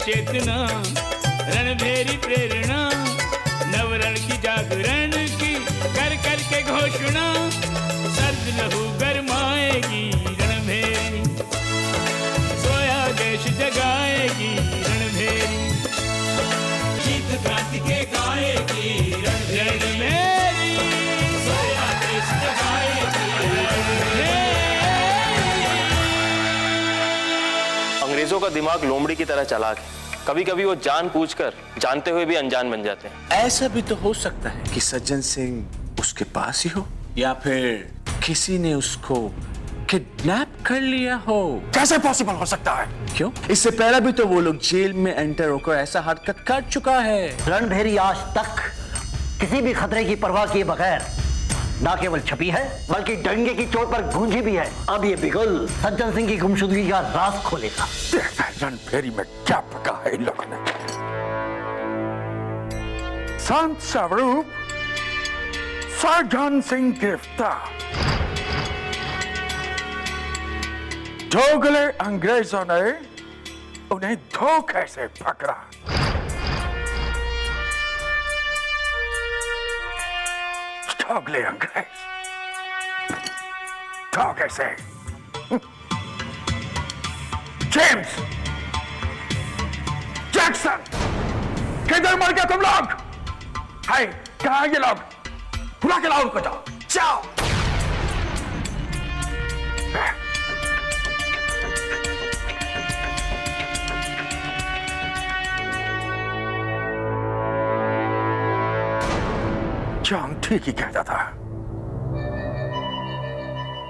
चेतना, रणभेरी प्रेरणा, नवरण की जागरण की कर कर के घोषणा, सर्द लहू गरमाएगी रणभेरी, सोया देश जगाएगी रणभेरी, गीत क्रांति के गाएगी रणभेरी, सोया देश जगाएगी रणभेरी। अंग्रेजों का दिमाग लोमड़ी की तरह चालाक है। कभी कभी वो जानबूझकर जानते हुए भी अनजान बन जाते हैं। ऐसा भी तो हो सकता है कि सज्जन सिंह उसके पास ही हो, या फिर किसी ने उसको किडनैप कर लिया हो। कैसे पॉसिबल हो सकता है? क्यों? इससे पहले भी तो वो लोग जेल में एंटर होकर ऐसा हरकत कर चुका है। रणभेरी आज तक किसी भी खतरे की परवाह किए बगैर ना केवल छपी है बल्कि डंगे की चोट पर गूंजी भी है। अब ये बिगुल सज्जन सिंह की गुमशुदगी का राज खोलेगा। देखना है रणभेरी में क्या पका है इन लोगों ने। संत स्वरूप सज्जन सिंह गिरफ्तार। दोगले अंग्रेजों ने उन्हें धोखे से पकड़ा। दोगले अंग्रेज धोखे से। जेम्स, जैक्सन, किधर मर गए तुम लोग? हाय, कहाँ हैं ये लोग? बुला के लाओ उनको, जाओ जाओ। जॉन ठीक ही कहता था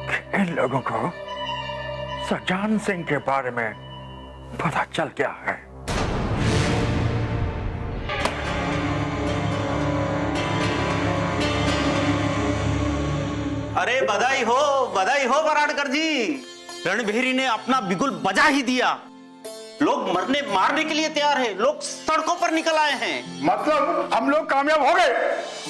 कि इन लोगों को सज्जन सिंह के बारे में पता चल गया है। अरे बधाई हो बराड़कर जी। रणभेरी ने अपना बिगुल बजा ही दिया। लोग मरने मारने के लिए तैयार हैं। लोग सड़कों पर निकल आए हैं। मतलब हम लोग कामयाब हो गए?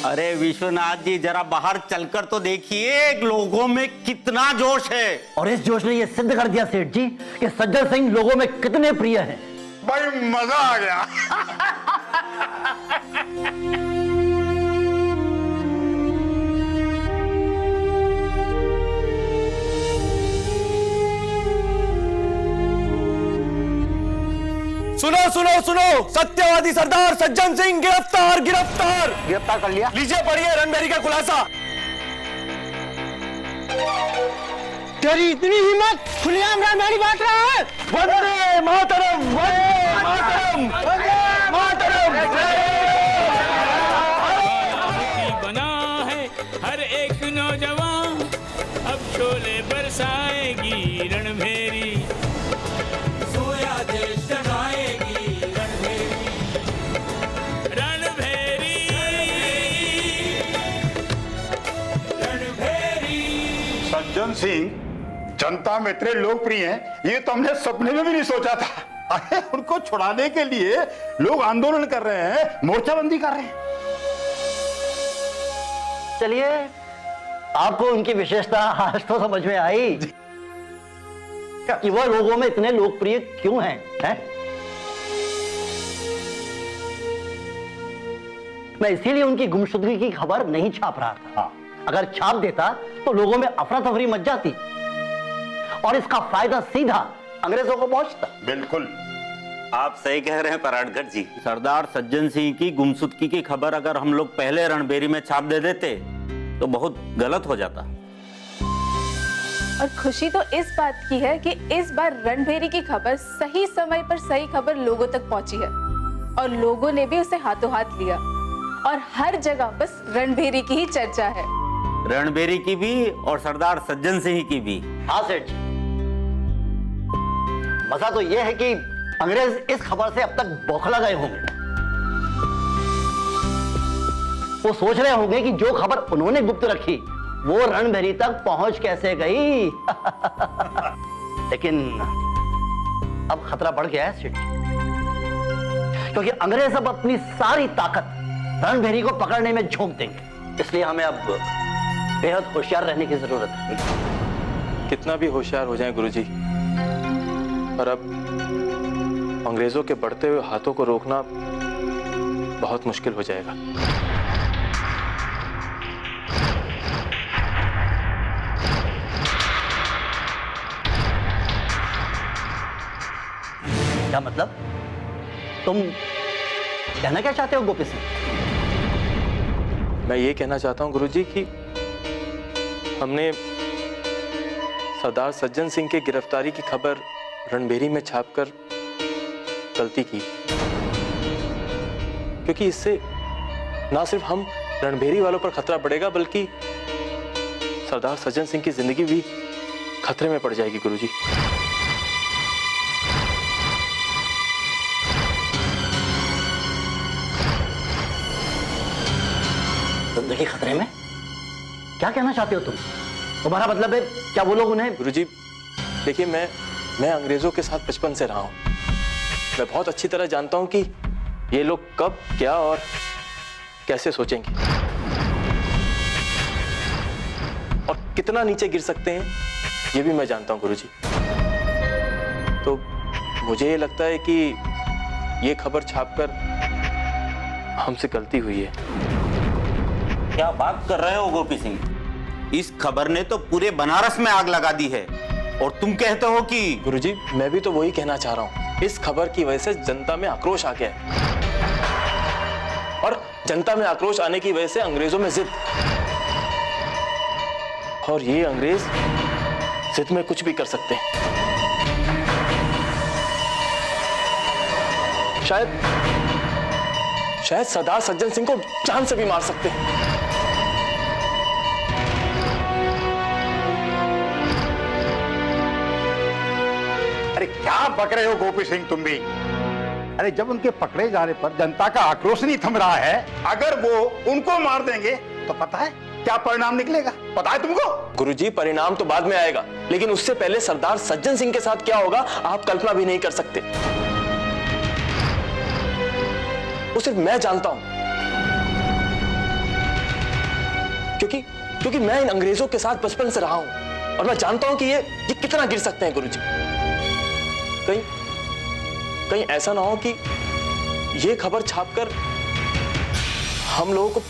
अरे विश्वनाथ जी, जरा बाहर चलकर तो देखिए लोगों में कितना जोश है। और इस जोश ने यह सिद्ध कर दिया सेठ जी कि सज्जन सिंह लोगों में कितने प्रिय हैं। भाई मजा आ गया। सुनो सुनो सुनो, सत्यवादी सरदार सज्जन सिंह गिरफ्तार गिरफ्तार। गिरफ्तार कर लिया? लीजिए पढ़िए रणभेरी का खुलासा। तेरी इतनी हिम्मत, खुलेआम रणभेरी बांट रहा है। वंदे मातरम, वंदे मातरम, वंदे मातरम। बना है हर एक नौजवान, अब शोले बरसाएगी रणभेरी, सोया देश जगाएगी रणभेरी, रणभेरी, रणभेरी। सज्जन सिंह जनता में इतने लोकप्रिय हैं, ये तो हमने सपने में भी नहीं सोचा था। अरे उनको छुड़ाने के लिए लोग आंदोलन कर रहे हैं, मोर्चाबंदी कर रहे हैं। चलिए, आपको उनकी विशेषता आज तो समझ में आई कि वह लोगों में इतने लोकप्रिय क्यों हैं, हैं? मैं इसीलिए उनकी गुमशुदगी की खबर नहीं छाप रहा था। अगर छाप देता तो लोगों में अफरा तफरी मच जाती और इसका फायदा सीधा अंग्रेजों को पहुंचता। बिल्कुल, आप सही कह रहे हैं पराड़कर जी। सरदार सज्जन सिंह की गुमशुदगी की खबर अगर हम लोग पहले रणभेरी में छाप दे देते तो बहुत गलत हो जाता। और खुशी तो इस बात की है कि इस बार रणभेरी की खबर सही समय पर सही खबर लोगों तक पहुंची है और लोगों ने भी उसे हाथों हाथ लिया और हर जगह बस रणभेरी की ही चर्चा है। रणभेरी की भी और सरदार सज्जन सिंह की भी। हाँ सेठ जी, मजा तो यह है कि अंग्रेज इस खबर से अब तक बौखला गए होंगे। वो सोच रहे होंगे कि जो खबर उन्होंने गुप्त रखी वो रणभेरी तक पहुंच कैसे गई। लेकिन अब खतरा बढ़ गया है सेठ जी, क्योंकि अंग्रेज अब अपनी सारी ताकत रणभेरी को पकड़ने में झोंक देंगे। इसलिए हमें अब बेहद होशियार रहने की जरूरत है। कितना भी होशियार हो जाए गुरुजी, पर अब अंग्रेजों के बढ़ते हुए हाथों को रोकना बहुत मुश्किल हो जाएगा। क्या मतलब? तुम कहना क्या चाहते हो गोपी सिंह? मैं ये कहना चाहता हूं गुरुजी कि हमने सरदार सज्जन सिंह के गिरफ्तारी की खबर रणभेरी में छापकर गलती की, क्योंकि इससे ना सिर्फ हम रणभेरी वालों पर खतरा बढ़ेगा बल्कि सरदार सज्जन सिंह की जिंदगी भी खतरे में पड़ जाएगी गुरुजी। जिंदगी खतरे में? क्या कहना चाहते हो तुम? तुम्हारा मतलब है क्या वो लोग उन्हें? गुरुजी देखिए, मैं अंग्रेजों के साथ बचपन से रहा हूं। मैं बहुत अच्छी तरह जानता हूं कि ये लोग कब, क्या और कैसे सोचेंगे और कितना नीचे गिर सकते हैं, ये भी मैं जानता हूं गुरुजी। तो मुझे ये लगता है कि ये खबर छापकर हमसे गलती हुई है। क्या बात कर रहे हो गोपी सिंह? इस खबर ने तो पूरे बनारस में आग लगा दी है और तुम कहते हो कि... गुरुजी मैं भी तो वही कहना चाह रहा हूं। इस खबर की वजह से जनता में आक्रोश आ गया है और जनता में आक्रोश आने की वजह से अंग्रेजों में जिद, और ये अंग्रेज जिद में कुछ भी कर सकते हैं। शायद सरदार सज्जन सिंह को जान से भी मार सकते हैं। अरे क्या बक रहे हो गोपी सिंह तुम भी? अरे जब उनके पकड़े जाने पर जनता का आक्रोश नहीं थम रहा है, अगर वो उनको मार देंगे तो पता है क्या परिणाम निकलेगा? पता है तुमको? गुरुजी परिणाम तो बाद में आएगा, लेकिन उससे पहले सरदार सज्जन सिंह के साथ क्या होगा आप कल्पना भी नहीं कर सकते। वो सिर्फ मैं जानता हूं, क्योंकि मैं इन अंग्रेजों के साथ बचपन से रहा हूं और मैं जानता हूं कि ये कितना गिर सकते हैं गुरुजी। कहीं ऐसा ना हो कि ये खबर छापकर हम लोगों को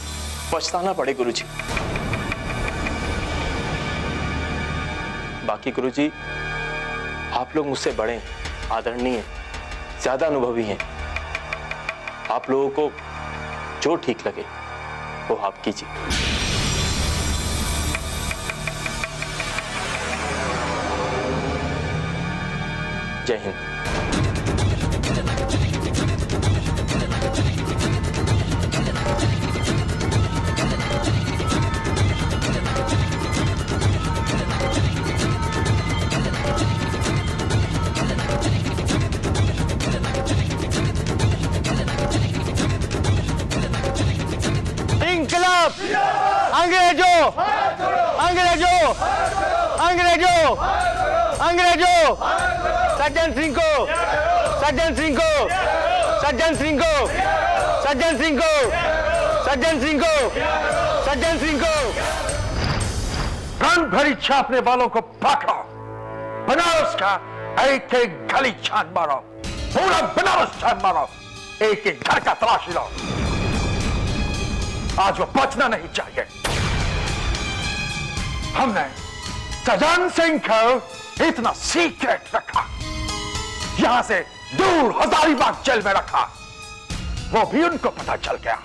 पछताना पड़े गुरुजी। बाकी गुरुजी आप लोग मुझसे बड़े हैं, आदरणीय हैं, ज्यादा अनुभवी हैं। आप लोगों को जो ठीक लगे वो आप कीजिए। जय हिंद। इंकलाब! अंग्रेजों! अंग्रेजों! अंग्रेजों! अंग्रेजों! सज्जन सिंह को! सज्जन सिंह को! सज्जन सिंह को! सज्जन सिंह को! सज्जन सिंह को! सज्जन सिंह को! रणभेरी छापने वालों को पकड़ो, बनारस का एक एक गली छान मारो, पूरा बनारस छान मारो, एक एक घर का तलाशी लो। आज वो बचना नहीं चाहिए। हमने सज्जन सिंह को इतना सीक्रेट रखा, यहां से दूर हजारीबाग जेल में रखा, वो भी उनको पता चल गया।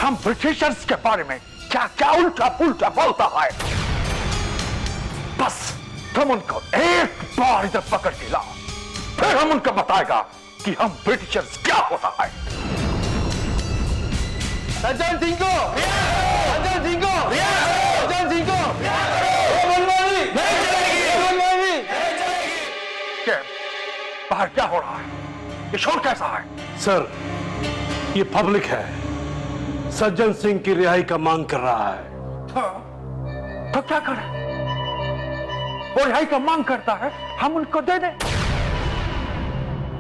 हम ब्रिटिशर्स के बारे में क्या क्या उल्टा पुल्टा बोलता है। बस तुम उनको एक बार इधर पकड़ के लाओ, फिर हम उनको बताएगा कि हम ब्रिटिशर्स क्या होता है। सज्जन सिंह को! सज्जन सिंह को! सज्जन सिंह को! बाहर क्या हो रहा है? ये शोर कैसा है? सर, ये पब्लिक है, सज्जन सिंह की रिहाई का मांग कर रहा है। तो क्या करें? वो रिहाई का मांग करता है, हम उनको दे दें।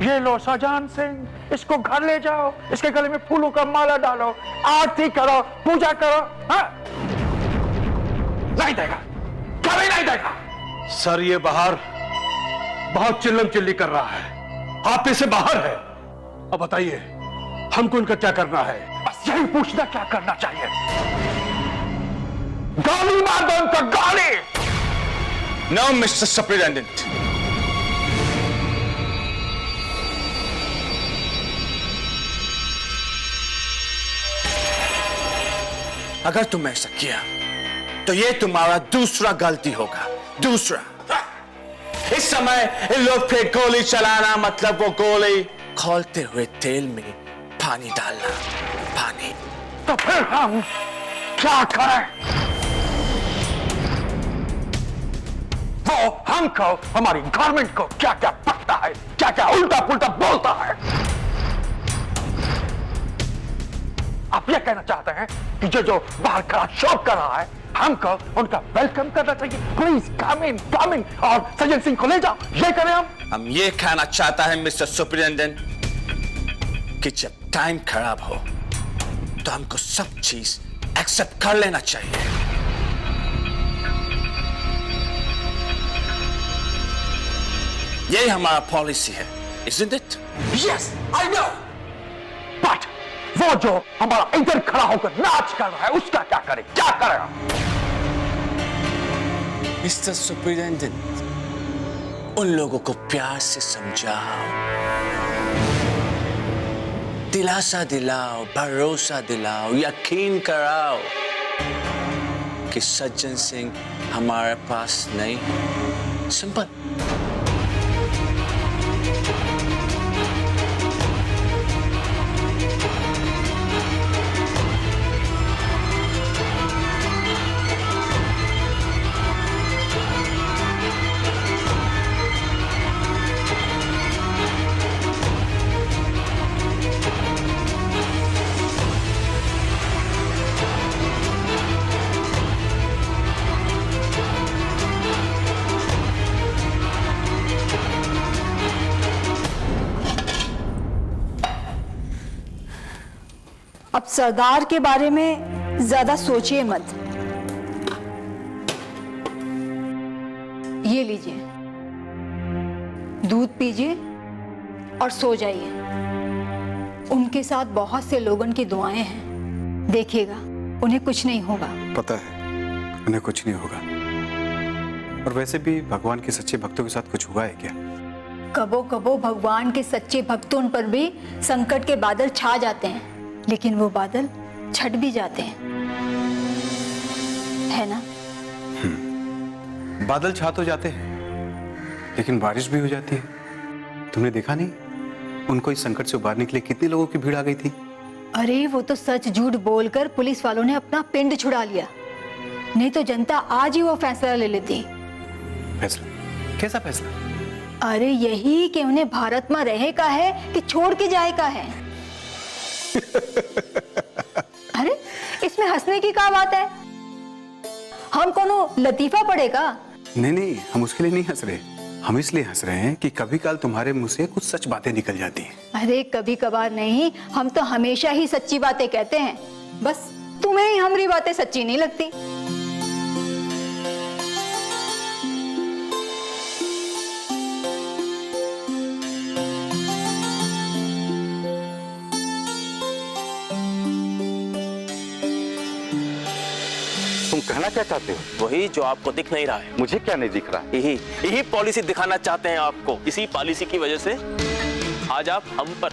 ये लो सज्जन सिंह, इसको घर ले जाओ, इसके गले में फूलों का माला डालो, आरती करो, पूजा करो। हाँ? नहीं देगा, कभी नहीं देगा। सर, ये बाहर बहुत चिल्लम चिल्ली कर रहा है, आप से बाहर है। अब बताइए हमको इनका क्या करना है? बस यही पूछना, क्या करना चाहिए? गाली मार दो उनका, गाली। नो मिस्टर सुपरिटेंडेंट, अगर तुम ऐसा किया तो ये तुम्हारा दूसरा गलती होगा। दूसरा, इस समय इन लोग पे गोली चलाना मतलब वो गोली खौलते हुए तेल में पानी डालना। पानी। तो फिर हम क्या करें? वो हमको, हमारी गवर्नमेंट को क्या क्या पता है, क्या क्या उल्टा पुल्टा बोलता है। आप ये कहना चाहते हैं कि जो बाहर खड़ा शोक कर रहा है, हमको उनका वेलकम करना चाहिए? प्लीज कम इन और सज्जन सिंह को ले जाओ, ये करें हम ये कहना चाहता है मिस्टर सुपरिटेंडेंट कि जब टाइम खराब हो तो हमको सब चीज एक्सेप्ट कर लेना चाहिए। यही हमारा पॉलिसी है, isn't it? Yes, I know, but वो जो हमारा इधर खड़ा होकर नाच कर रहा है, उसका क्या करें? क्या करें? मिस्टर सुपरिटेंडेंट, उन लोगों को प्यार से समझाओ, दिलासा दिलाओ, भरोसा दिलाओ, यकीन कराओ कि सज्जन सिंह हमारे पास नहीं है। सिंपल। अब सरदार के बारे में ज्यादा सोचिए मत। ये लीजिए, दूध पीजिए और सो जाइए। उनके साथ बहुत से लोगों की दुआएं हैं, देखिएगा उन्हें कुछ नहीं होगा। पता है उन्हें कुछ नहीं होगा। और वैसे भी भगवान के सच्चे भक्तों के साथ कुछ हुआ है क्या? कबो कबो भगवान के सच्चे भक्तों पर भी संकट के बादल छा जाते हैं, लेकिन वो बादल छट भी जाते हैं, है ना? बादल छा तो जाते हैं, लेकिन बारिश भी हो जाती है। तुमने देखा नहीं, उनको इस संकट से उबारने के लिए कितने लोगों की भीड़ आ गई थी। अरे वो तो सच झूठ बोलकर पुलिस वालों ने अपना पिंड छुड़ा लिया, नहीं तो जनता आज ही वो फैसला ले लेती। फैसला? कैसा फैसला? अरे यही कि उन्हें भारत में रहे का है कि छोड़ के जाए का है। अरे इसमें हंसने की क्या बात है? हम कोनो लतीफा पड़ेगा? नहीं, हम उसके लिए नहीं हंस रहे। हम इसलिए हंस रहे हैं कि कभी काल तुम्हारे मुंह से कुछ सच बातें निकल जाती हैं। अरे कभी कभार नहीं, हम तो हमेशा ही सच्ची बातें कहते हैं। बस तुम्हें ही हमारी बातें सच्ची नहीं लगती। तुम कहना क्या चाहते हो? वही जो आपको दिख नहीं रहा है। मुझे क्या नहीं दिख रहा है? यही पॉलिसी दिखाना चाहते हैं आपको। इसी पॉलिसी की वजह से आज आप हम पर,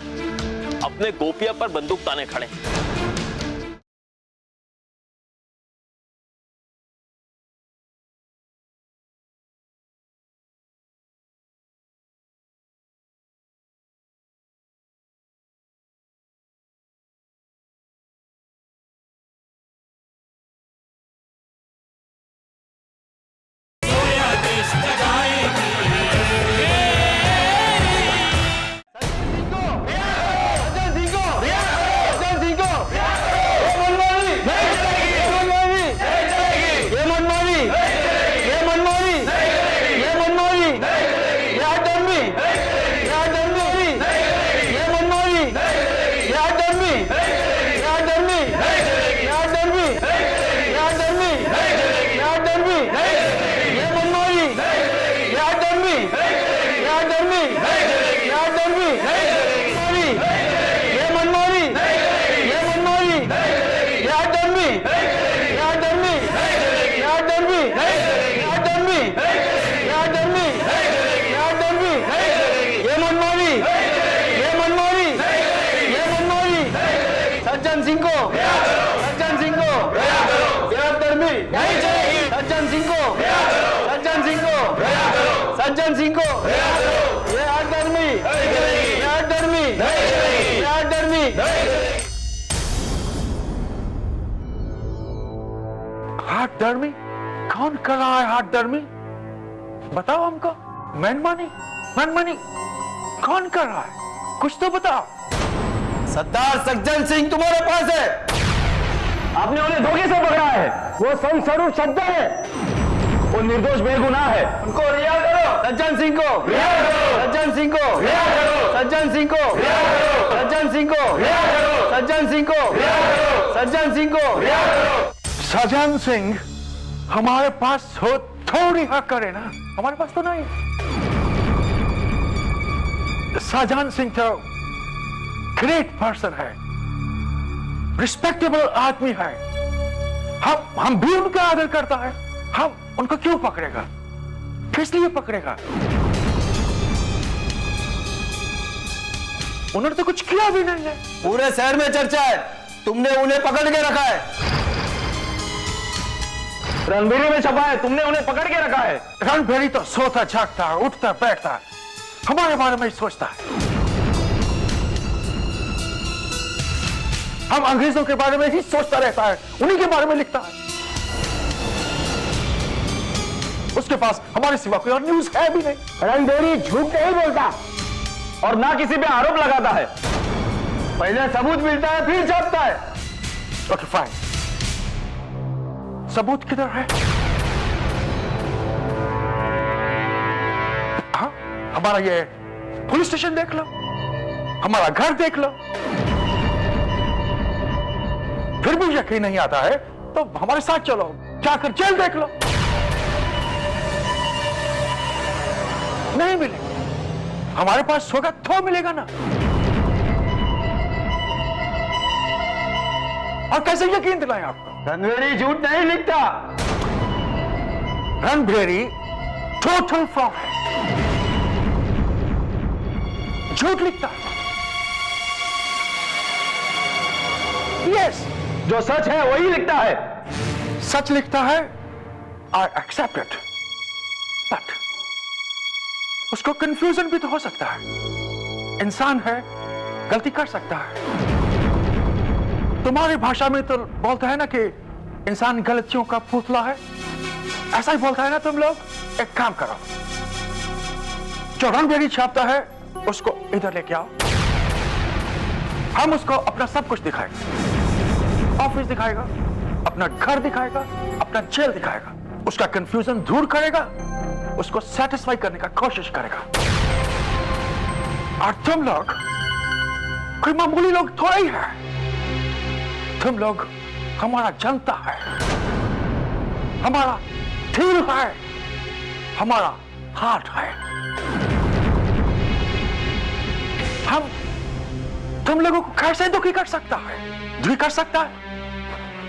अपने गोपिया पर बंदूक ताने खड़े हैं। दर्मी? कौन कर रहा है हाथ दर्मी? बताओ हमको। मनमानी कौन कर रहा है? कुछ तो बताओ। सरदार सज्जन सिंह तुम्हारे पास है। आपने उन्हें धोखे से पकड़ा है। वो संत स्वरूप सज्जन है, वो निर्दोष बेगुनाह है। उनको रिहा करो। सज्जन सिंह को रिहा करो। सज्जन सिंह को रिहा करो। सज्जन सिंह को रिहा करो। सज्जन सिंह को रिहा करो। सज्जन सिंह को रिहा करो। सज्जन सिंह को रिहा करो। सज्जन सिंह हमारे पास हो तो रिहा करे ना, हमारे पास तो नहीं। सज्जन सिंह तो ग्रेट पर्सन है, रिस्पेक्टेबल आदमी है। हम भी उनका आदर करता है। हम उनको क्यों पकड़ेगा? किस लिए पकड़ेगा? उन्होंने तो कुछ किया भी नहीं है। पूरे शहर में चर्चा है, तुमने उन्हें पकड़ के रखा है। रणबीरी में छपा है, तुमने उन्हें पकड़ के रखा है। रणबीरी तो सोता जागता है, उठता बैठता है, हमारे बारे में ही सोचता है। हम अंग्रेजों के बारे में ही सोचता रहता है, उन्हीं के बारे में लिखता है। उसके पास हमारे सिवा कोई और न्यूज है भी नहीं। रणबीरी झूठ नहीं बोलता और ना किसी पे आरोप लगाता है। पहले सबूत मिलता है, फिर छापता है। ओके फाइन, सबूत किधर है? हाँ, हमारा ये पुलिस स्टेशन देख लो, हमारा घर देख लो। फिर भी यकीन नहीं आता है तो हमारे साथ चलो, जाकर जेल देख लो। नहीं मिलेगा, हमारे पास होगा तो मिलेगा ना। और कैसे यकीन दिलाएं आपको? रणबीरी झूठ नहीं लिखता। रणबीरी टोटल फ्रॉड है, झूठ लिखता है। यस, जो सच है वही लिखता है। सच लिखता है, आई एक्सेप्ट इट, बट उसको कंफ्यूजन भी तो हो सकता है। इंसान है, गलती कर सकता है। तुम्हारी भाषा में तो बोलते हैं ना कि इंसान गलतियों का पुतला है, ऐसा ही बोलता है ना तुम लोग। एक काम करो, जो रणबीरी छापता है उसको इधर लेके आओ, हम उसको अपना सब कुछ दिखाएंगे। ऑफिस दिखाएगा, अपना घर दिखाएगा, अपना जेल दिखाएगा, उसका कंफ्यूजन दूर करेगा, उसको सेटिस्फाई करने का कोशिश करेगा। और तुम लोग कोई मामूली लोग थोड़ा ही है, तुम लोग हमारा जनता है, हमारा दिल है, हमारा हार्ट है। हम तुम लोगों को कैसे दुखी कर सकता है? दुखी कर सकता है?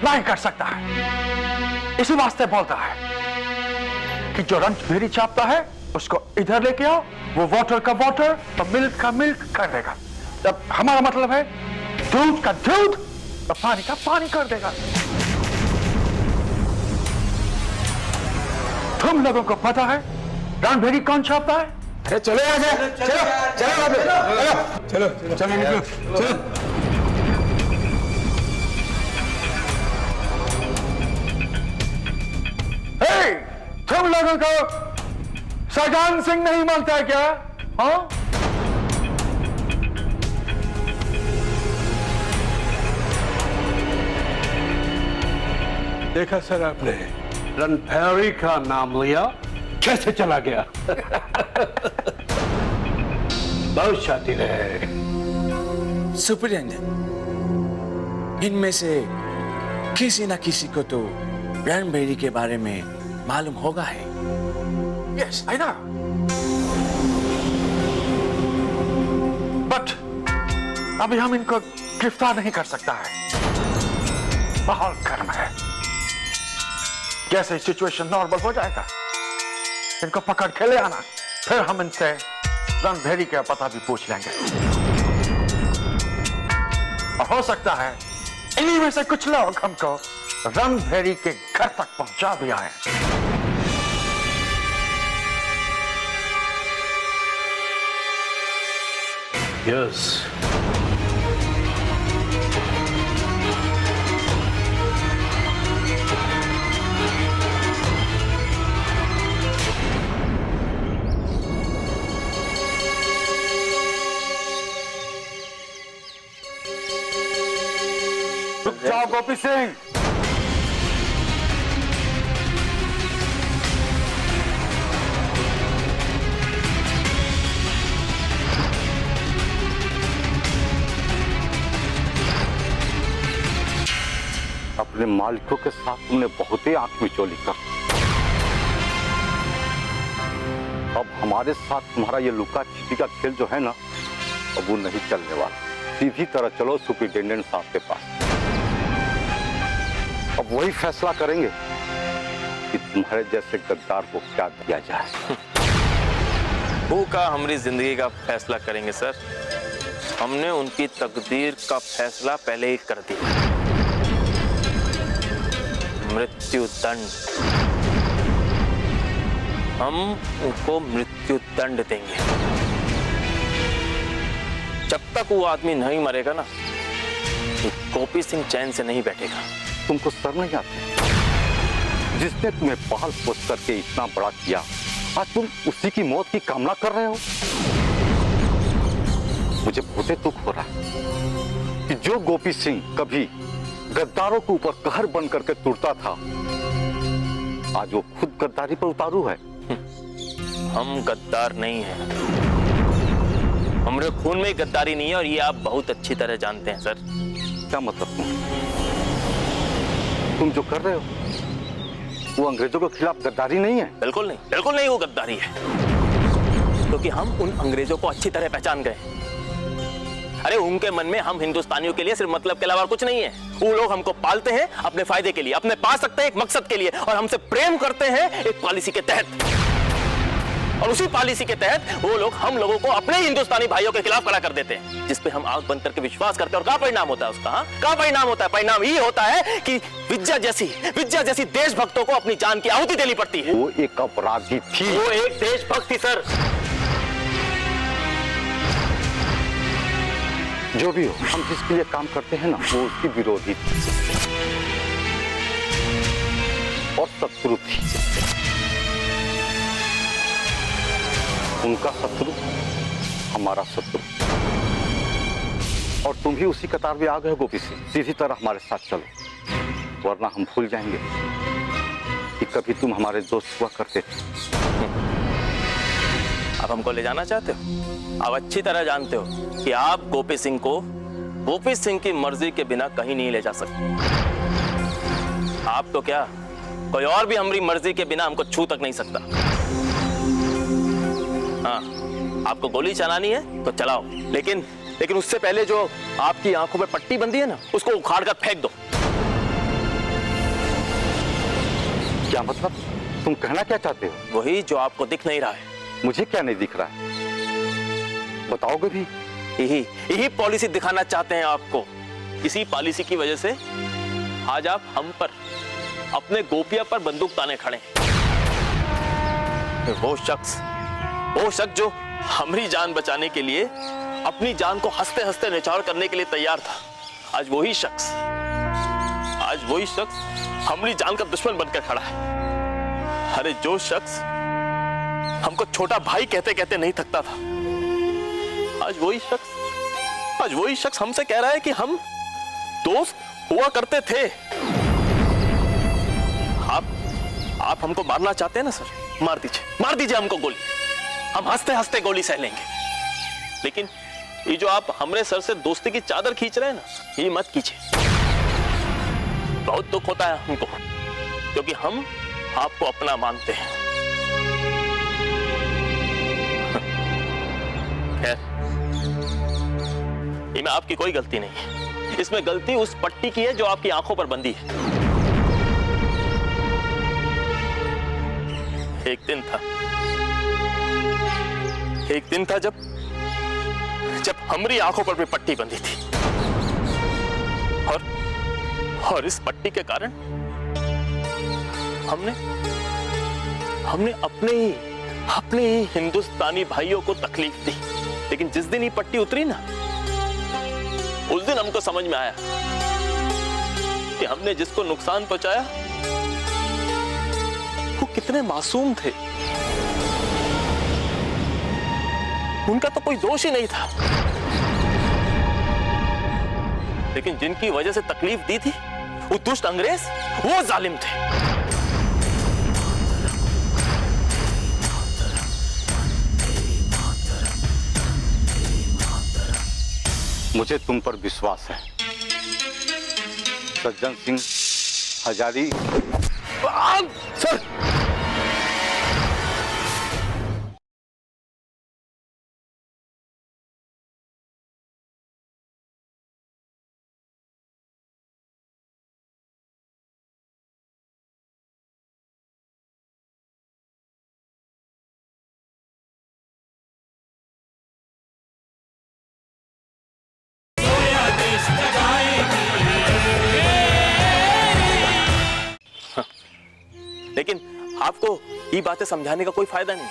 नहीं कर सकता है। इसी वास्ते बोलता है कि जो रणबीरी छापता है उसको इधर लेके आओ, वो वाटर का वाटर तो मिल्क का मिल्क कर देगा। जब हमारा मतलब है दूध का दूध तो पानी का पानी कर देगा। तुम लोगों को पता है रणबीरी कौन छापता है? अरे चलो यहाँ से, चलो चलो चलो चलो निकलो, चलो। हे, तुम लोगों को सज्जन सिंह नहीं मानता क्या? हाँ? देखा सर आपने रणभैरी का नाम लिया, कैसे चला गया। बहुत शातिर है। सुपरिटेंडेंट, इनमें से किसी न किसी को तो रणबीरी के बारे में मालूम होगा है। यस, आई नो, बट अभी हम इनको गिरफ्तार नहीं कर सकता है। माहौल गर्म है, जैसे सिचुएशन नॉर्मल हो जाएगा इनको पकड़ के ले आना, फिर हम इनसे रणबीरी का पता भी पूछ लेंगे। और हो सकता है इन्हीं में से कुछ लोग हमको रणबीरी के घर तक पहुंचा भी आए। यस, रुक जाओ गोपी सिंह। अपने मालिकों के साथ तुमने बहुत ही आंख मिचौली कर। अब हमारे साथ तुम्हारा ये लुका छिपी का खेल जो है ना, अब वो नहीं चलने वाला। सीधी तरह चलो सुपरिटेंडेंट साहब के पास। अब वही फैसला करेंगे कि तुम्हारे जैसे गद्दार को क्या दिया जाए। वो का हमारी जिंदगी का फैसला करेंगे सर। हमने उनकी तकदीर का फैसला पहले ही कर दिया। मृत्यु दंड, हम उनको मृत्यु दंड देंगे। जब तक वो आदमी नहीं मरेगा ना, गोपी सिंह चैन से नहीं बैठेगा। तुमको शर्म नहीं आती? जिसने तुम्हें पाल पोस करके इतना बड़ा किया, आज तुम उसी की मौत की कामना कर रहे हो। मुझे बहुत दुख हो रहा है कि जो गोपी सिंह कभी गद्दारों के ऊपर कहर बन करके तुरता था, आज वो खुद गद्दारी पर उतारू है। हम गद्दार नहीं हैं, हमारे खून में गद्दारी नहीं है, और ये आप बहुत अच्छी तरह जानते हैं सर। क्या मतलब? तुम जो कर रहे हो वो अंग्रेजों के खिलाफ गद्दारी नहीं है? बिल्कुल नहीं, बिल्कुल नहीं, वो गद्दारी है। क्योंकि हम उन अंग्रेजों को अच्छी तरह पहचान गए। अरे उनके मन में हम हिंदुस्तानियों के लिए सिर्फ मतलब के अलावा कुछ नहीं है। वो लोग हमको पालते हैं अपने फायदे के लिए, अपने पा सकते हैं एक मकसद के लिए, और हमसे प्रेम करते हैं एक पॉलिसी के तहत। और उसी पॉलिसी के तहत वो लोग हम लोगों को अपने हिंदुस्तानी भाइयों के खिलाफ खड़ा कर देते हैं, जिस पे हम आंख बंद करके विश्वास करते हैं। और क्या परिणाम होता है उसका? क्या परिणाम होता है? परिणाम ये होता है कि विद्या जैसी देशभक्तों को अपनी जान की आहुति देनी पड़ती है। वो एक अपराधी थी, वो एक देशभक्त थी सर। जो भी हो, हम जिसके लिए काम करते हैं ना, वो उसकी विरोधी थी और शत्रु थी। उनका शत्रु हमारा शत्रु, और तुम भी उसी कतार में आ गए हो गोपी सिंह। सीधी तरह हमारे साथ चलो, वरना हम भूल जाएंगे कि कभी तुम हमारे दोस्त हुआ करते थे। आप हमको ले जाना चाहते हो? आप अच्छी तरह जानते हो कि आप गोपी सिंह को गोपी सिंह की मर्जी के बिना कहीं नहीं ले जा सकते। आप तो क्या, कोई और भी हमारी मर्जी के बिना हमको छू तक नहीं सकता। हाँ, आपको गोली चलानी है तो चलाओ, लेकिन उससे पहले जो आपकी आंखों में पट्टी बंधी है ना, उसको उखाड़ कर फेंक दो। क्या मतलब? तुम कहना क्या चाहते हो? वही जो आपको दिख नहीं रहा है। मुझे क्या नहीं दिख रहा है? बताओगे भी? यही पॉलिसी दिखाना चाहते हैं आपको। इसी पॉलिसी की वजह से आज आप हम पर, अपने गोपिया पर बंदूक ताने खड़े हैं। वो शख्स जो हमारी जान बचाने के लिए अपनी जान को हंसते हंसते निछावर करने के लिए तैयार था, आज वही शख्स हमारी जान का दुश्मन बनकर खड़ा है। अरे जो शख्स हमको छोटा भाई कहते कहते नहीं थकता था, आज वही शख्स हमसे कह रहा है कि हम दोस्त हुआ करते थे। आप हमको मारना चाहते हैं ना सर, मार दीजिए हमको गोली, हम हंसते हंसते गोली सह लेंगे। लेकिन ये जो आप हमारे सर से दोस्ती की चादर खींच रहे हैं ना, ये मत कीजिए। बहुत दुख होता है हमको, क्योंकि हम आपको अपना मानते हैं। खैर, इसमें आपकी कोई गलती नहीं है। इसमें गलती उस पट्टी की है जो आपकी आंखों पर बंधी है। एक दिन था जब हमारी आंखों पर भी पट्टी बंधी थी, और इस पट्टी के कारण हमने अपने ही हिंदुस्तानी भाइयों को तकलीफ दी। लेकिन जिस दिन ये पट्टी उतरी ना, उस दिन हमको समझ में आया कि हमने जिसको नुकसान पहुंचाया वो कितने मासूम थे। उनका तो कोई दोष ही नहीं था। लेकिन जिनकी वजह से तकलीफ दी थी वो दुष्ट अंग्रेज, वो जालिम थे। मुझे तुम पर विश्वास है सज्जन सिंह हजारी। सर, लेकिन आपको ये बातें समझाने का कोई फायदा नहीं।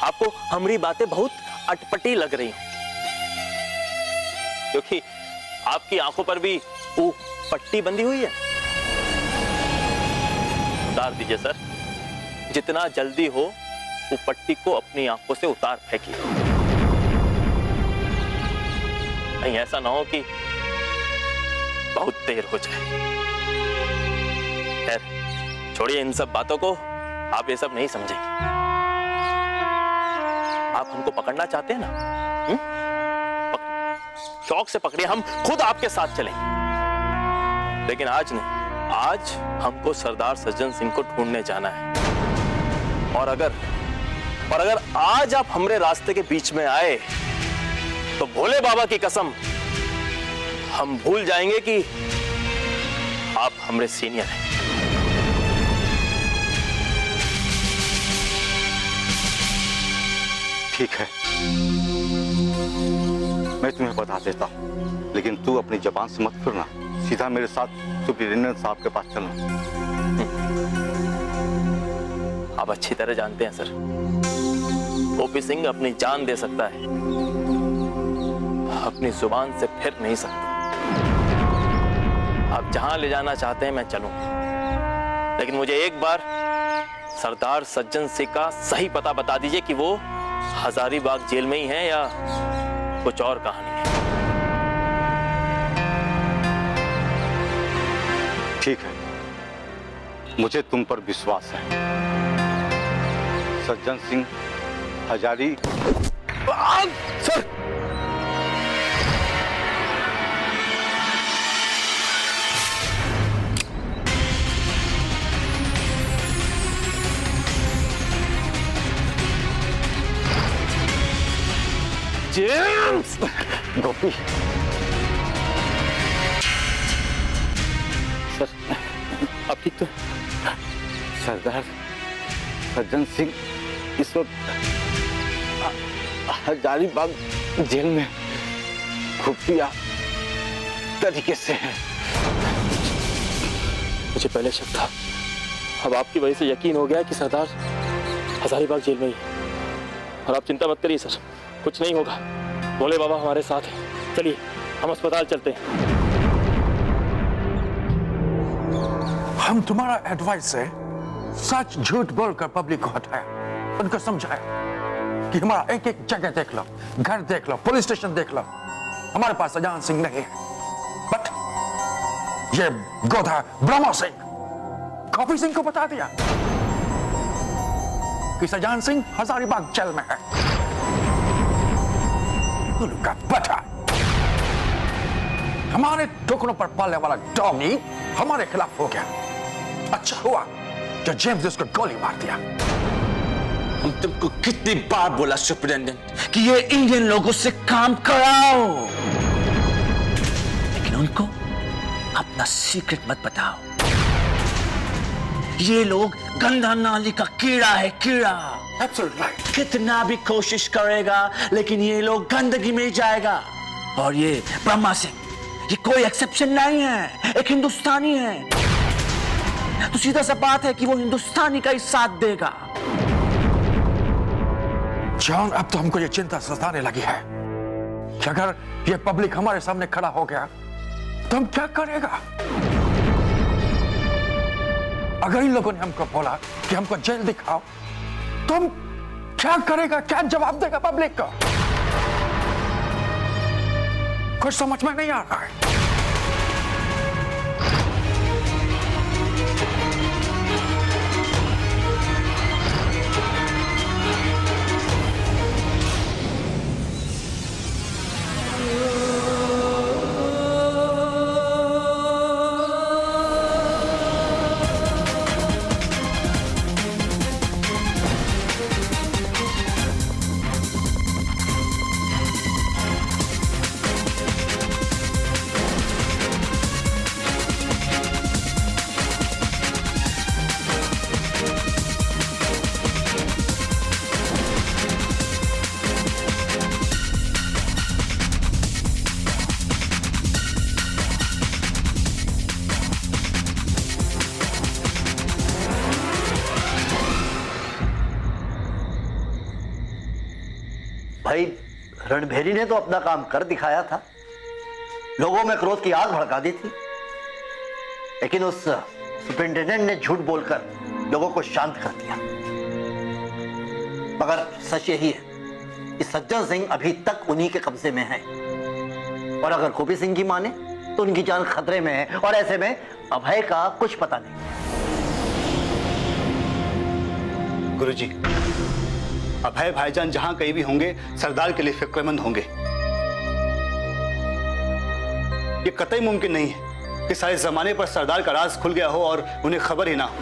आपको हमारी बातें बहुत अटपटी लग रही हैं, क्योंकि आपकी आंखों पर भी वो पट्टी बंधी हुई है। उतार दीजिए सर, जितना जल्दी हो वो पट्टी को अपनी आंखों से उतार फेंकिए। कहीं ऐसा ना हो कि बहुत देर हो जाए। खैर, छोड़िए इन सब बातों को, आप ये सब नहीं समझेंगे। आप हमको पकड़ना चाहते हैं ना? शौक से पकड़िए, हम खुद आपके साथ चलेंगे। लेकिन आज नहीं, आज हमको सरदार सज्जन सिंह को ढूंढने जाना है। और अगर आज आप हमारे रास्ते के बीच में आए तो भोले बाबा की कसम हम भूल जाएंगे कि आप हमारे सीनियर हैं। ठीक है, मैं तुम्हें बता देता हूं, लेकिन तू अपनी जबान से मत फिरना। सीधा मेरे साथ सुप्रिंटेंडेंट साहब के पास चलना। आप अच्छी तरह जानते हैं सर, ओपी सिंह अपनी जान दे सकता है, अपनी जुबान से फिर नहीं सकता। आप जहां ले जाना चाहते हैं मैं चलूं, लेकिन मुझे एक बार सरदार सज्जन सिंह का सही पता बता दीजिए कि वो हजारीबाग जेल में ही है या कुछ और कहानी है। ठीक है, मुझे तुम पर विश्वास है Sajjan Singh Hazari. Sir, James! Gopi, sir, आप ठीक तो? सरदार सज्जन सिंह इस वक्त हजारीबाग जेल में खुफिया तरीके से है। मुझे पहले शक था, अब आपकी वजह से यकीन हो गया कि सरदार हजारीबाग जेल में ही है। और आप चिंता मत करिए सर, कुछ नहीं होगा। भोले बाबा हमारे साथ हैं। चलिए हम अस्पताल चलते हैं। हम तुम्हारा एडवाइस से सच झूठ बोलकर पब्लिक को हटाया, उनको समझाया कि हमारा एक एक जगह देख लो, घर देख लो, पुलिस स्टेशन देख लो, हमारे पास सज्जन सिंह नहीं है। बट ये गोधा ब्रह्मा सिंह गोपी सिंह को बता दिया कि सज्जन सिंह हजारीबाग जेल में है। उनका बटा हमारे टुकड़ों पर पालने वाला डॉगी हमारे खिलाफ हो गया। अच्छा हुआ जो जेम्स ने उसको गोली मार दिया। हम तुमको कितनी बार बोला सुप्रिंटेंडेंट कि ये इंडियन लोगों से काम कराओ, लेकिन उनको अपना सीक्रेट मत बताओ। ये लोग गंदा नाली का कीड़ा है, कीड़ा। Absolutely right. कितना भी कोशिश करेगा लेकिन ये लोग गंदगी में ही जाएगा। और ये ब्रह्मा सिंह, ये कोई एक्सेप्शन नहीं है, एक हिंदुस्तानी है। तो सीधा सा बात है कि वो हिंदुस्तानी का ही साथ देगा। जॉन, अब तो हमको ये चिंता सताने लगी है कि अगर ये पब्लिक हमारे सामने खड़ा हो गया तो हम क्या करेगा? अगर इन लोगों ने हमको बोला कि हमको जेल दिखाओ तो हम क्या करेगा? क्या जवाब देगा पब्लिक को? कुछ समझ में नहीं आ रहा है। भाई रणभेरी ने तो अपना काम कर दिखाया था, लोगों में क्रोध की आग भड़का दी थी, लेकिन उस सुपरिंटेंडेंट ने झूठ बोलकर लोगों को शांत कर दिया। मगर सच यही है कि सज्जन सिंह अभी तक उन्हीं के कब्जे में है, और अगर गोपी सिंह की माने तो उनकी जान खतरे में है, और ऐसे में अभय का कुछ पता नहीं। गुरुजी, अभय भाईजान जहां कहीं भी होंगे सरदार के लिए फिक्रमंद होंगे। ये कतई मुमकिन नहीं है कि सारे जमाने पर सरदार का राज खुल गया हो और उन्हें खबर ही ना हो।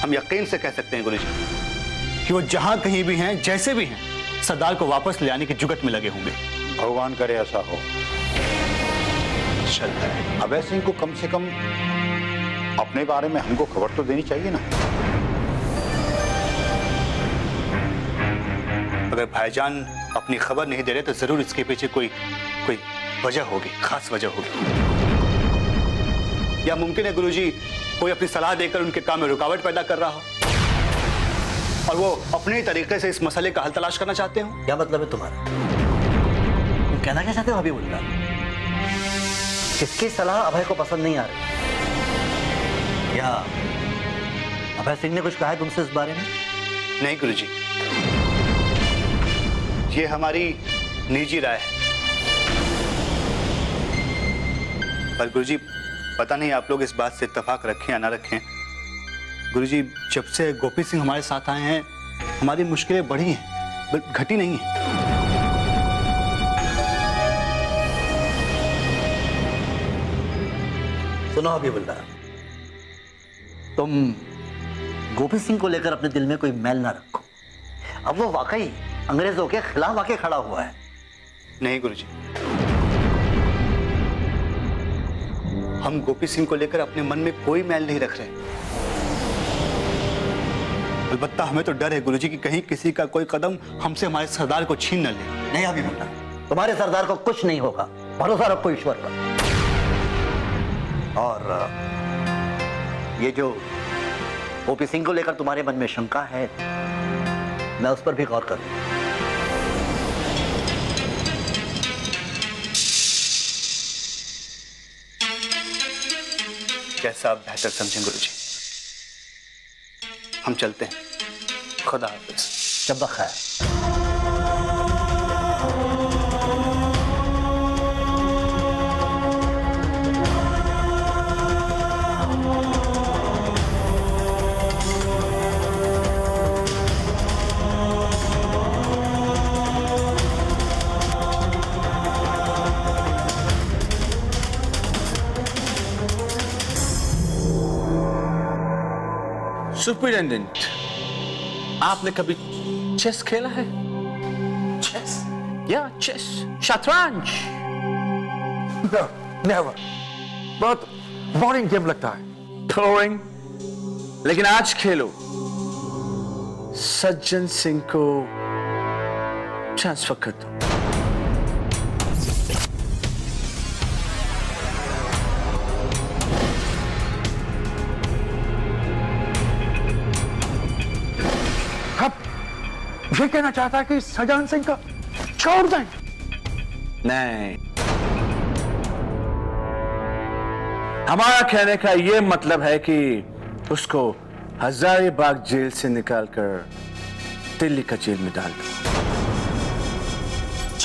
हम यकीन से कह सकते हैं गुरुजी कि वो जहां कहीं भी हैं, जैसे भी हैं, सरदार को वापस ले आने की जुगत में लगे होंगे। भगवान करे ऐसा हो। चल, अभय सिंह को कम से कम अपने बारे में हमको खबर तो देनी चाहिए ना। अगर भाईजान अपनी खबर नहीं दे रहे तो जरूर इसके पीछे कोई वजह होगी, खास वजह होगी। या मुमकिन है गुरुजी कोई अपनी सलाह देकर उनके काम में रुकावट पैदा कर रहा हो और वो अपने तरीके से इस मसले का हल तलाश करना चाहते हो। क्या मतलब है तुम्हारा? तुम कहना क्या चाहते हो हबीबुल्लाह? किसकी सलाह अभय को पसंद नहीं आ रही? क्या अभय सिंह ने कुछ कहा है तुमसे इस बारे में? नहीं गुरुजी, ये हमारी निजी राय है। पर गुरुजी पता नहीं आप लोग इस बात से इत्तेफाक रखें या ना रखें, गुरुजी जब से गोपी सिंह हमारे साथ आए हैं हमारी मुश्किलें बढ़ी हैं, घटी नहीं है। सुनो हबीबुल्लाह, तुम गोपी सिंह को लेकर अपने दिल में कोई मैल ना रखो। अब वो वाकई अंग्रेजों के खिलाफ आके खड़ा हुआ है। नहीं गुरुजी, हम गोपी सिंह को लेकर अपने मन में कोई मैल नहीं रख रहे। अलबत्ता हमें तो डर है गुरुजी कि कहीं किसी का कोई कदम हमसे हमारे सरदार को छीन न ले। नहीं हबीबुल्लाह, तुम्हारे सरदार को कुछ नहीं होगा, भरोसा रखो ईश्वर पर। और ये जो गोपी सिंह को लेकर तुम्हारे मन में शंका है, मैं उस पर भी गौर करूं। जैसा आप बेहतर समझें गुरुजी। हम चलते हैं, खुदा हाफिज। शब्बा खैर। सुपरिटेंडेंट, आपने कभी चेस खेला है? चेस? या चेस, शतरंज? नेवर। बहुत बोरिंग गेम लगता है। बोरिंग? लेकिन आज खेलो। सज्जन सिंह को ट्रांसफर कर दो। ये कहना चाहता है कि सज्जन सिंह का छोड़ दें? नहीं, हमारा कहने का ये मतलब है कि उसको हजारीबाग जेल से निकालकर दिल्ली का जेल में डाल दो।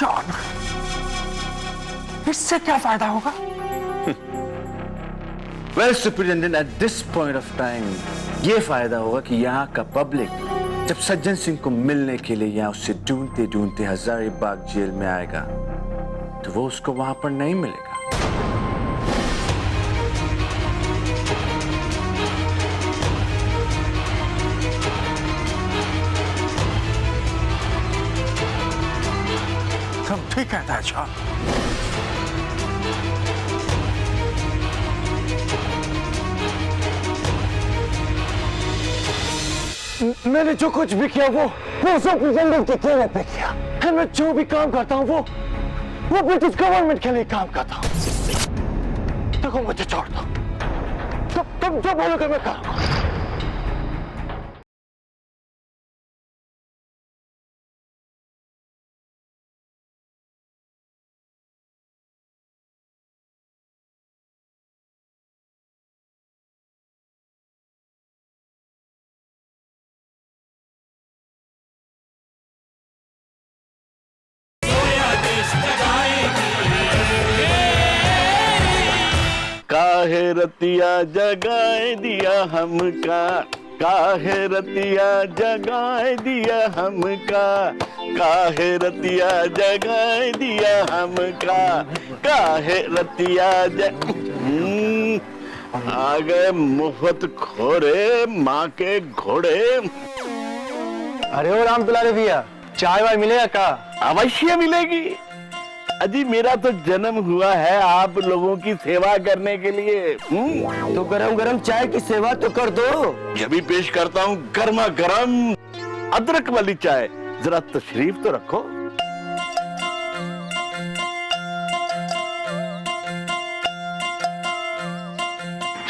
जॉन, इससे क्या फायदा होगा? Well superintendent, at this point of time ये फायदा होगा कि यहाँ का पब्लिक जब सज्जन सिंह को मिलने के लिए यहाँ उससे ढूंढते ढूंढते हजारीबाग जेल में आएगा तो वो उसको वहां पर नहीं मिलेगा। तुम ठीक कहता है जॉन। मैंने जो कुछ भी किया वो सुपरिटेंडेंट के कहने पे किया है। मैं जो भी काम करता हूँ वो ब्रिटिश गवर्नमेंट के लिए काम करता हूँ। देखो मुझे छोड़ दो, तुम जो बोलोगे मैं करूँगा। काहे रतिया जगाए दिया हमका, काहे रतिया जगाए दिया हमका, काहे रतिया जगाए दिया हमका, काहे रतिया आ गए मुफ्त खोरे माँ के घोड़े। अरे ओ राम दुलारे भैया, चाय वाय मिलेगा का? अवश्य मिलेगी। अजी मेरा तो जन्म हुआ है आप लोगों की सेवा करने के लिए। तो गरम गरम चाय की सेवा तो कर दो। ये भी पेश करता हूँ गर्मा गर्म अदरक वाली चाय, जरा तशरीफ तो रखो।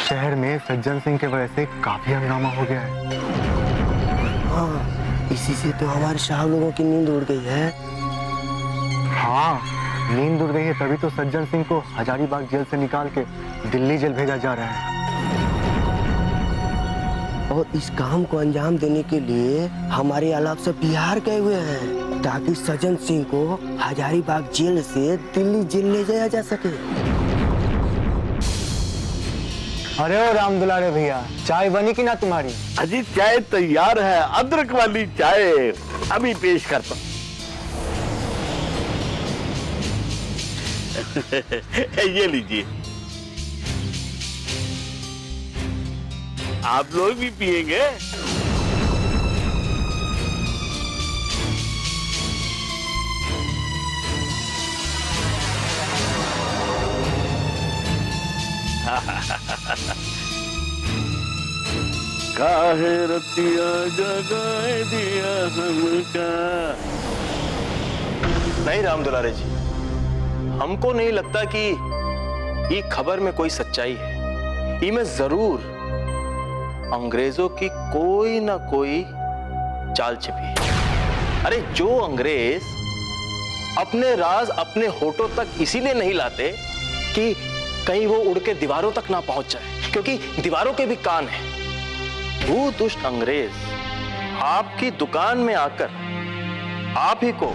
शहर में सज्जन सिंह के वजह से काफी हंगामा हो गया है। हाँ, इसी से तो हमारे साहब लोगों की नींद उड़ गई है। हाँ, नींद उड़ गई है, तभी तो सज्जन सिंह को हजारीबाग जेल से निकाल के दिल्ली जेल भेजा जा रहा है। और इस काम को अंजाम देने के लिए हमारे अलाप से बिहार गए हुए हैं ताकि सज्जन सिंह को हजारीबाग जेल से दिल्ली जेल ले जाया जा सके। अरे ओ राम दुलारे भैया, चाय बनी कि ना तुम्हारी? अजी चाय तैयार है, अदरक वाली चाय अभी पेश करता हूँ। ये लीजिए, आप लोग भी पिएंगे? काहे रतिया जगाए दिया हमका। नहीं राम दुलारे जी, हमको नहीं लगता कि ये खबर में कोई सच्चाई है। ये में जरूर अंग्रेजों की कोई ना कोई चाल छिपी है। अरे जो अंग्रेज अपने राज अपने होठों तक इसीलिए नहीं लाते कि कहीं वो उड़ के दीवारों तक ना पहुंच जाए, क्योंकि दीवारों के भी कान हैं। वो दुष्ट अंग्रेज आपकी दुकान में आकर आप ही को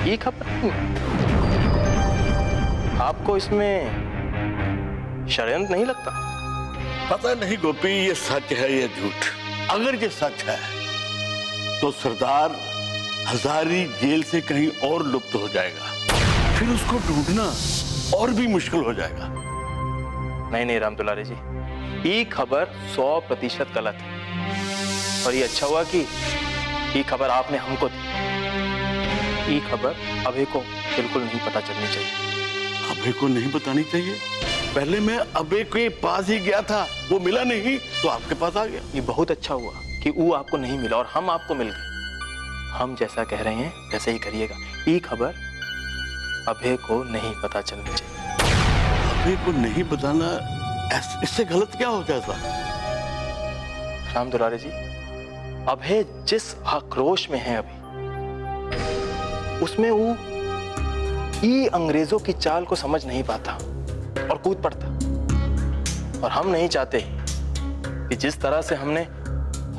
ये खबर, आपको इसमें षड्यंत्र नहीं लगता? पता नहीं गोपी, ये सच है या झूठ। अगर ये सच है तो सरदार हजारी जेल से कहीं और लुप्त हो जाएगा, फिर उसको ढूंढना और भी मुश्किल हो जाएगा। नहीं नहीं राम दुलारे जी, ये खबर 100% गलत है। और ये अच्छा हुआ कि ये खबर आपने हमको दी। ये खबर अभय को बिल्कुल नहीं पता चलनी चाहिए। अभय को नहीं बतानी चाहिए? पहले मैं अभय के पास ही गया था, वो मिला नहीं तो आपके पास आ गया। ये बहुत अच्छा हुआ कि वो आपको नहीं मिला और हम आपको मिल गए। हम जैसा कह रहे हैं वैसे ही करिएगा। ये खबर अभय को नहीं पता चलनी चाहिए। अभय को नहीं बताना, इससे गलत क्या हो जाता? राम दुलारे जी, अभय जिस आक्रोश में है अभी, उसमें वो ये अंग्रेजों की चाल को समझ नहीं पाता और कूद पड़ता। और हम नहीं चाहते कि जिस तरह से हमने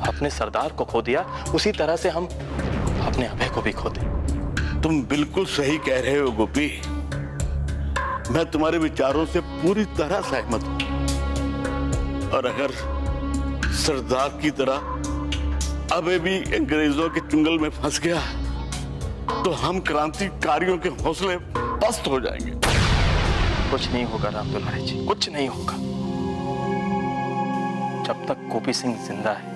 अपने सरदार को खो दिया, उसी तरह से हम अपने अभय को भी खो दें। तुम बिल्कुल सही कह रहे हो गोपी। मैं तुम्हारे विचारों से पूरी तरह सहमत हूं। और अगर सरदार की तरह अबे भी अंग्रेजों के चुंगल में फंस गया तो हम क्रांतिकारियों के हौसले पस्त हो जाएंगे। कुछ नहीं होगा राम दुलारी जी, कुछ नहीं होगा। जब तक गोपी सिंह जिंदा है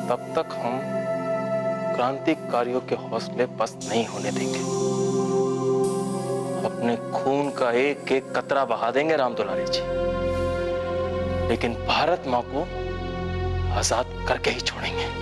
तब तक हम क्रांतिकारियों के हौसले पस्त नहीं होने देंगे। अपने खून का एक एक कतरा बहा देंगे राम दुलारी जी, लेकिन भारत मां को आजाद करके ही छोड़ेंगे।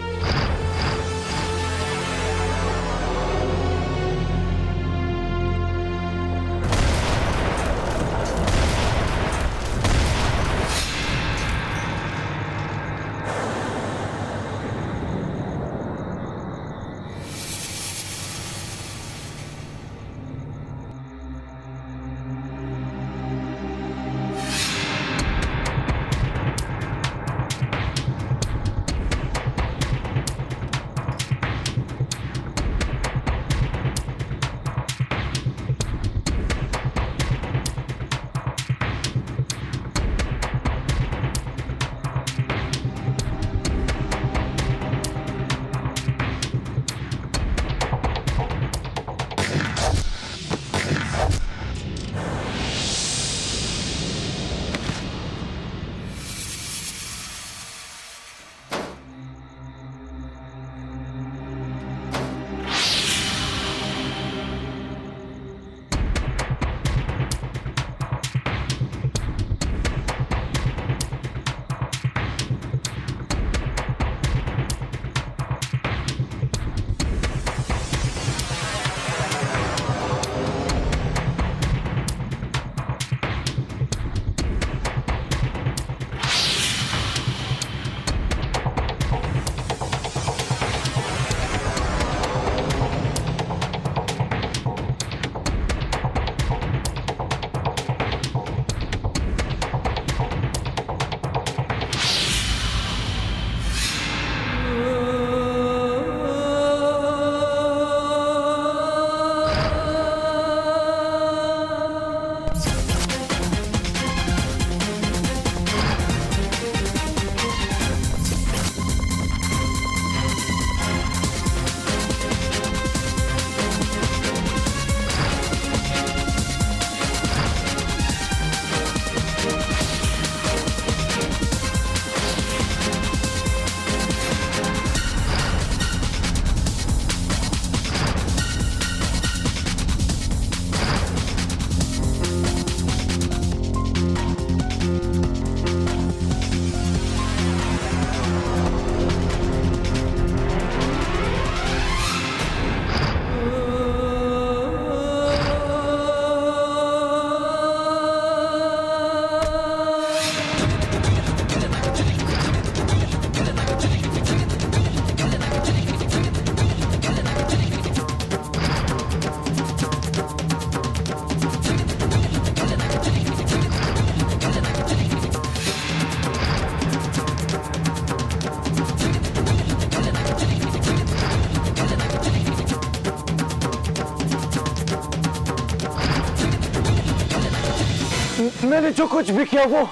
मैंने जो कुछ भी किया वो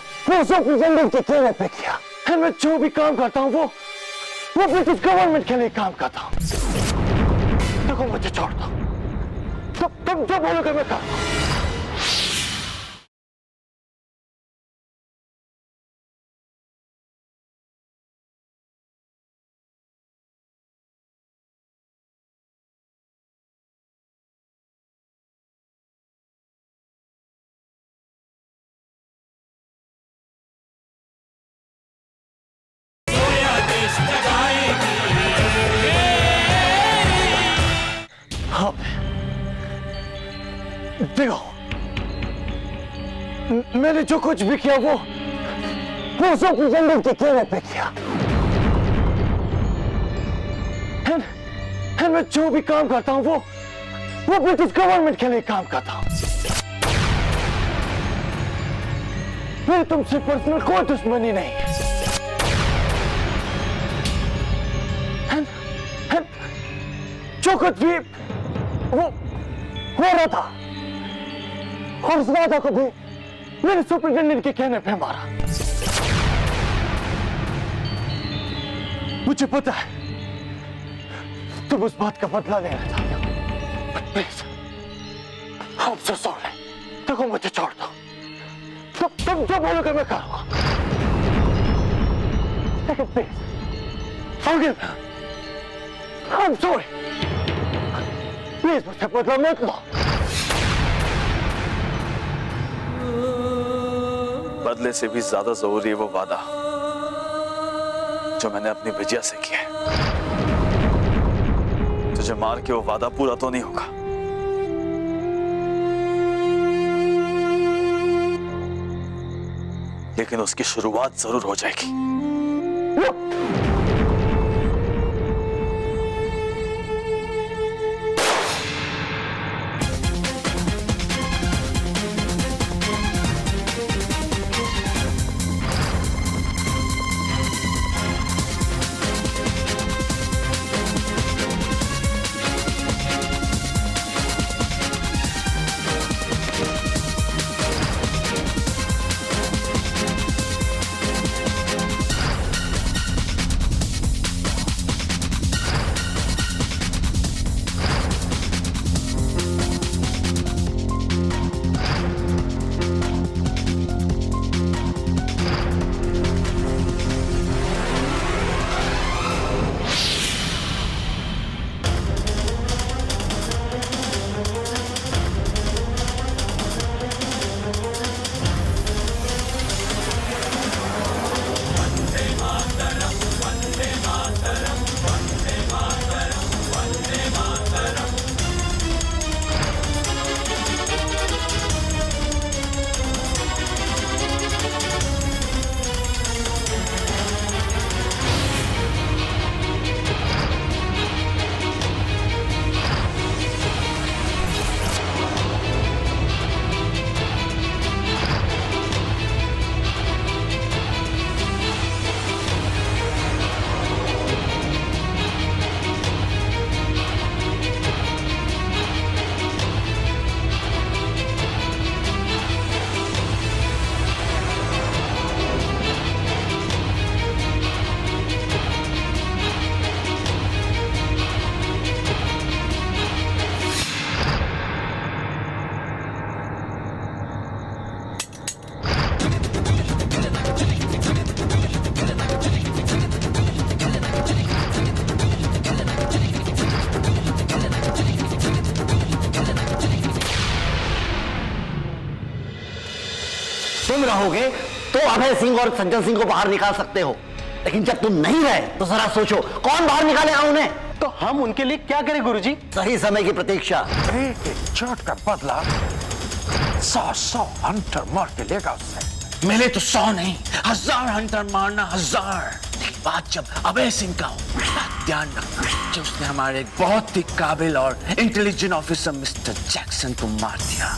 सब जंगल के केले पे किया। मैं जो भी काम करता हूँ वो ब्रिटिश गवर्नमेंट के लिए काम करता हूँ। देखो मुझे छोड़ दो, तुम जो बोलोगे मैं करूँगा। देखो मैंने जो कुछ भी किया वो सब जंगल के केले पे किया। मैं जो भी काम करता हूँ वो ब्रिटिश गवर्नमेंट के लिए काम करता हूँ। मेरी तुमसे पर्सनल कोई दुश्मनी नहीं है। जो कुछ भी वो रहा था और उस वादा को भी मैंने सुपरिटेंडेंट के कहने पे मारा। मुझे पता है तुम उस बात का बदला लेना चाहते हो, but please, I'm so sorry। देखो मुझे छोड़ दो, तुम जो बोलोगे मैं करूंगा, लेकिन please forgive me। I'm sorry। Please मुझसे बदला मत लो। बदले से भी ज्यादा जरूरी है वो वादा जो मैंने अपनी विजया से किया है। तुझे मार के वो वादा पूरा तो नहीं होगा, लेकिन उसकी शुरुआत जरूर हो जाएगी। तुम रहोगे तो अभय सिंह और सज्जन सिंह को बाहर निकाल सकते हो, लेकिन जब तुम नहीं रहे तो जरा सोचो कौन बाहर निकालेगा उन्हें। तो हम उनके लिए क्या करें गुरुजी? सही समय की प्रतीक्षा। एक एक चोट का बदला 100 हंटर मार के लेगा उससे। मिले तो 100 नहीं, 1000 हंटर मारना, 1000। लेकिन बात जब अभय सिंह का हो, ध्यान रखना कि उसने हमारे एक बहुत ही काबिल और इंटेलिजेंट ऑफिसर मिस्टर जैक्सन को मार दिया।